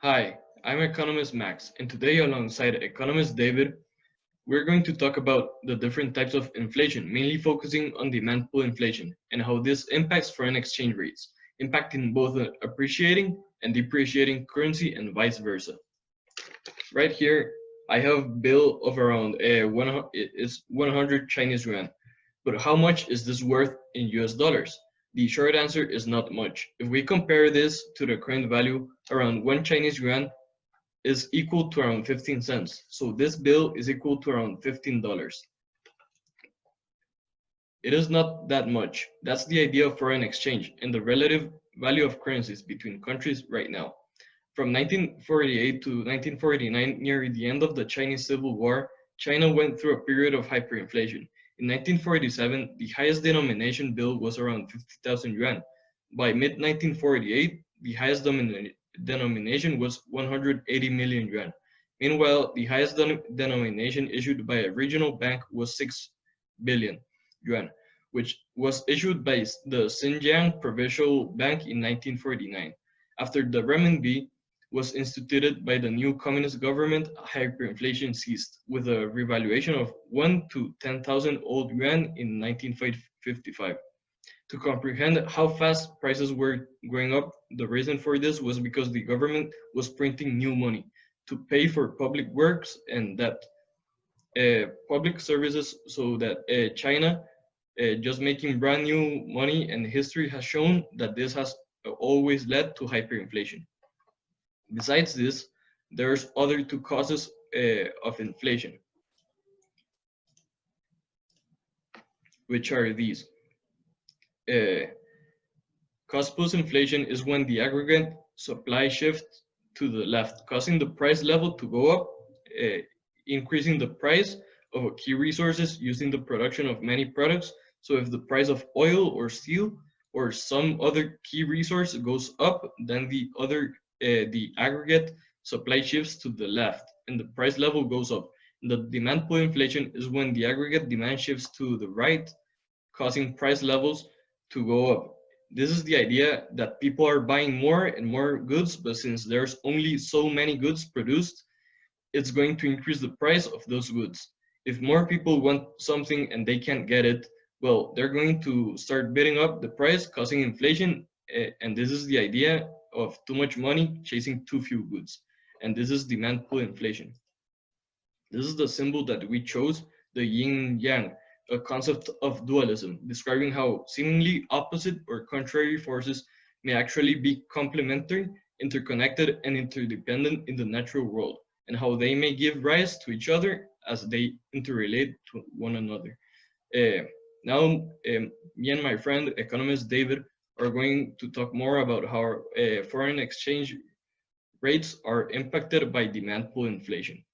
Hi, I'm economist Max, and today, alongside economist David, we're going to talk about the different types of inflation, mainly focusing on demand pull inflation and how this impacts foreign exchange rates, impacting both the appreciating and depreciating currency and vice versa. Right here, I have a bill of around it's 100 Chinese yuan. But how much is this worth in US dollars? The short answer is not much. If we compare this to the current value, around 1 Chinese yuan is equal to around 15 cents. So this bill is equal to around $15. It is not that much. That's the idea of foreign exchange and the relative value of currencies between countries right now. From 1948 to 1949, near the end of the Chinese Civil War, China went through a period of hyperinflation. In 1947, the highest denomination bill was around 50,000 yuan. By mid 1948, the highest denomination was 180 million yuan. Meanwhile, the highest denomination issued by a regional bank was 6 billion yuan, which was issued by the Xinjiang Provincial Bank in 1949. After the renminbi was instituted by the new communist government, hyperinflation ceased, with a revaluation of 1 to 10,000 old yuan in 1955. To comprehend how fast prices were going up, the reason for this was because the government was printing new money to pay for public works and that public services, so that China just making brand new money, and history has shown that this has always led to hyperinflation. Besides this, there's other two causes of inflation, which are these. Uh, Cost plus inflation is when the aggregate supply shifts to the left, causing the price level to go up, uh, increasing the price of key resources using the production of many products. So if the price of oil or steel or some other key resource goes up, then the aggregate supply shifts to the left and the price level goes up. And the demand pull inflation is when the aggregate demand shifts to the right, causing price levels to go up. This is the idea that people are buying more and more goods, but since there's only so many goods produced, it's going to increase the price of those goods. If more people want something and they can't get it, well, they're going to start bidding up the price, causing inflation. And this is the idea of too much money chasing too few goods. And this is demand pull inflation. This is the symbol that we chose, the yin yang, a concept of dualism, describing how seemingly opposite or contrary forces may actually be complementary, interconnected, and interdependent in the natural world, and how they may give rise to each other as they interrelate to one another. Uh, now, me and my friend, economist David, are going to talk more about how foreign exchange rates are impacted by demand pull inflation.